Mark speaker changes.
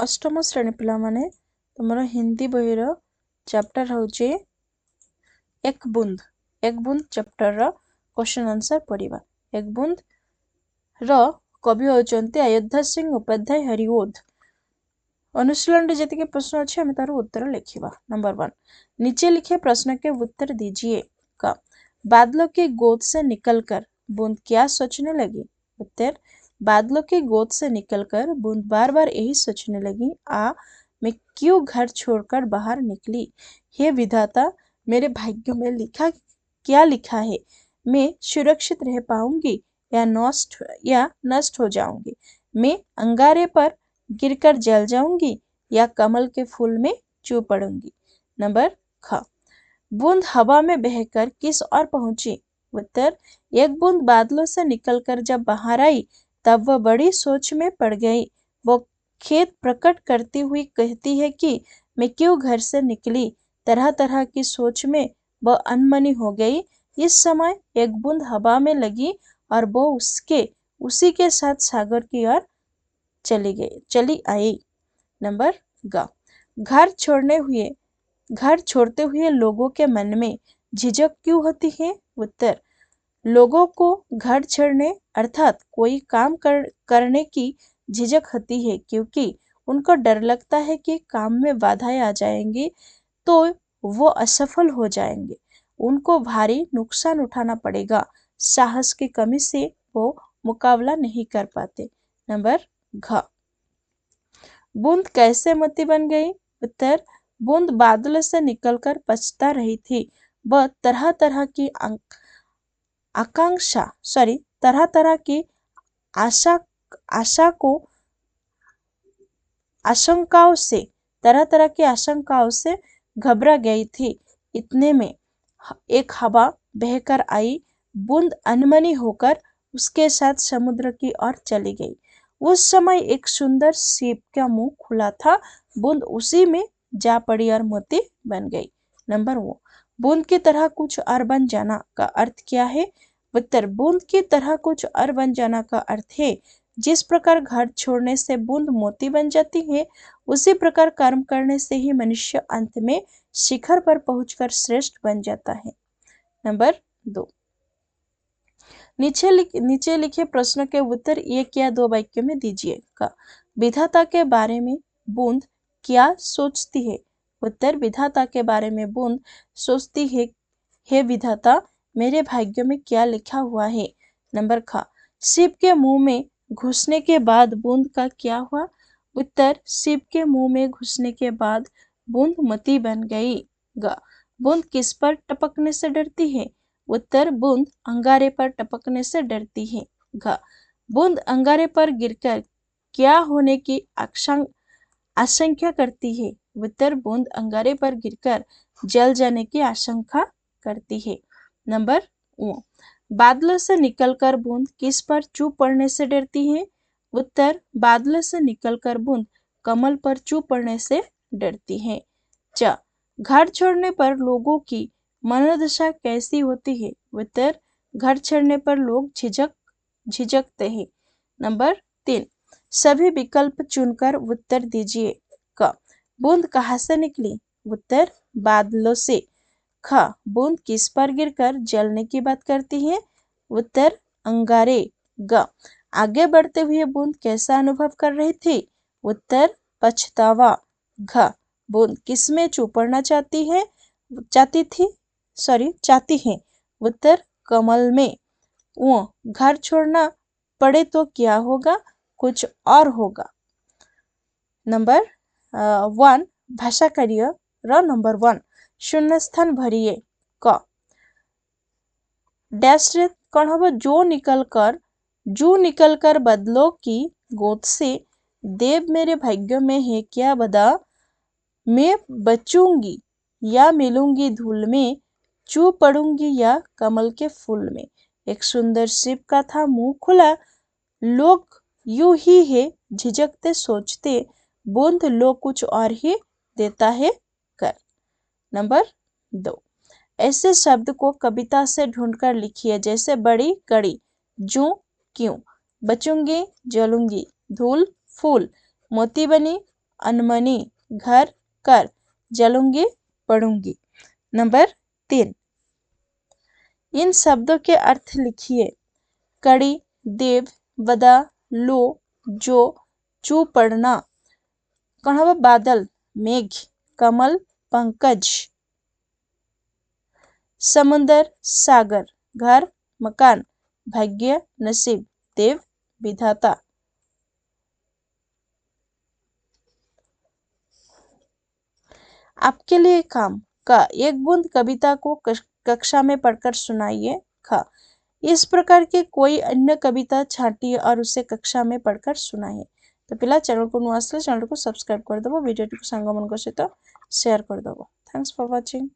Speaker 1: अष्टम श्रेणी पिला माने तुमर हिंदी बहिर चैप्टर होचे एक बूंद चैप्टर रो क्वेश्चन आंसर पढ़िबा। एक बूंद रो कवि होचंती अयोध्या सिंह उपाध्याय हरिओध। अनुशीलन रे जतिके प्रश्न अच्छे हमें तार उत्तर लिखिबा। नंबर 1, नीचे लिखे प्रश्न के उत्तर दीजिए। का बादलों की गोद से निकलकर बूंद क्या सोचने लगी? उत्तर, बादलों की गोद से निकलकर बूंद बार बार यही सोचने लगी, मैं क्यों घर छोड़कर बाहर निकली? हे विधाता, मेरे भाग्य में क्या लिखा है? मैं सुरक्षित रह पाऊंगी या नष्ट हो जाऊंगी? मैं अंगारे पर गिरकर जल जाऊंगी या कमल के फूल में चू पड़ूंगी? नंबर ख, बूंद हवा में बहकर किस ओर पहुंची? उत्तर, एक बूंद बादलों से निकलकर जब बाहर आई तब वह बड़ी सोच में पड़ गई। वो खेद प्रकट करती हुई कहती है कि मैं क्यों घर से निकली। तरह तरह की सोच में वह अनमनी हो गई। इस समय एक बूंद हवा में लगी और वो उसी के साथ सागर की ओर चली आई। नंबर ग, घर छोड़ते हुए लोगों के मन में झिझक क्यों होती है? उत्तर, लोगों को घर छोड़ने अर्थात कोई काम करने की झिझक होती है क्योंकि उनको डर लगता है कि काम में बाधाएं आ जाएंगी तो वो असफल हो जाएंगे, उनको भारी नुकसान उठाना पड़ेगा। साहस की कमी से वो मुकाबला नहीं कर पाते। नंबर घ, बूंद कैसे मोती बन गई? उत्तर, बूंद बादल से निकलकर पछता रही थी। वह तरह तरह की आशंकाओं से घबरा गई थी। इतने में एक हवा बहकर आई। बूंद अनमनी होकर उसके साथ समुद्र की ओर चली गई। उस समय एक सुंदर सीप का मुंह खुला था। बूंद उसी में जा पड़ी और मोती बन गई। नंबर 2, बूंद की तरह कुछ और बन जाना का अर्थ क्या है? उत्तर, बूंद की तरह कुछ और बन जाना का अर्थ है जिस प्रकार घर छोड़ने से बूंद मोती बन जाती है उसी प्रकार कर्म करने से ही मनुष्य अंत में शिखर पर पहुंचकर श्रेष्ठ बन जाता है। नंबर 2, नीचे लिखे प्रश्न के उत्तर एक या दो वाक्यों में दीजिए। का विधाता के बारे में बूंद क्या सोचती है? उत्तर, विधाता के बारे में बूंद सोचती है, हे विधाता, मेरे भाग्य में क्या लिखा हुआ है? नंबर ख, सीप के मुंह में घुसने के बाद बूंद का क्या हुआ? उत्तर, सीप के मुंह में घुसने के बाद बूंद मोती बन गई। ग, बूंद किस पर टपकने से डरती है? उत्तर, बूंद अंगारे पर टपकने से डरती है। घ, बूंद अंगारे पर गिरकर क्या होने की आशंका करती है? उत्तर, बूंद अंगारे पर गिरकर जल जाने की आशंका करती है। नंबर ओ, बादलों से निकलकर बूंद किस पर चू पड़ने से डरती है? उत्तर, बादलों से निकलकर बूंद कमल पर चू पड़ने से डरती है। च, घर छोड़ने पर लोगों की मनोदशा कैसी होती है? उत्तर, घर छोड़ने पर लोग झिझकते हैं। नंबर 3, सभी विकल्प चुनकर उत्तर दीजिए। क, बूंद कहाँ से निकली? उत्तर, बादलों से। ख, बूंद किस पर गिरकर जलने की बात करती है? उत्तर, अंगारे। ग, आगे बढ़ते हुए बूंद कैसा अनुभव कर रही थी? उत्तर, पछतावा। घ, बूंद किस में चुपड़ना चाहती है? चाहती है। उत्तर, कमल में। घर छोड़ना पड़े तो क्या होगा? कुछ और होगा। नंबर 1, भाषा कार्य र नंबर 1 शून्य स्थान भरिए। क, डैश रे कौन होगा? जू निकलकर बदलों की गोद से देव मेरे भाग्य में है क्या बदा, मैं बचूंगी या मिलूंगी धूल में, चू पड़ूंगी या कमल के फूल में। एक सुंदर सीप का था मुंह खुला, लोग यूं ही है झिझकते सोचते, बूंद लो कुछ और ही देता है कर। नंबर 2, ऐसे शब्द को कविता से ढूंढकर लिखिए जैसे बड़ी कड़ी, जू क्यों, बचूंगी जलूंगी, धूल फूल, मोती बनी अनमनी, घर, कर, जलूंगी, पढ़ूंगी। नंबर 3, इन शब्दों के अर्थ लिखिए। कड़ी, देव, बदा, लो, जो, चू पढ़ना, कणव, बादल, मेघ, कमल, पंकज, समुंदर, सागर, घर, मकान, भाग्य, नसीब, देव, विधाता। आपके लिए काम। का, एक बूंद कविता को कक्षा में पढ़कर सुनाइए। ख, इस प्रकार की कोई अन्य कविता छांटिए और उसे कक्षा में पढ़कर सुनाइए। तो पिला चैनल को नुआ आसले चैनल को सब्सक्राइब कर दबो, वीडियो को सांग मन सहित शेयर कर दबो। Thanks for watching.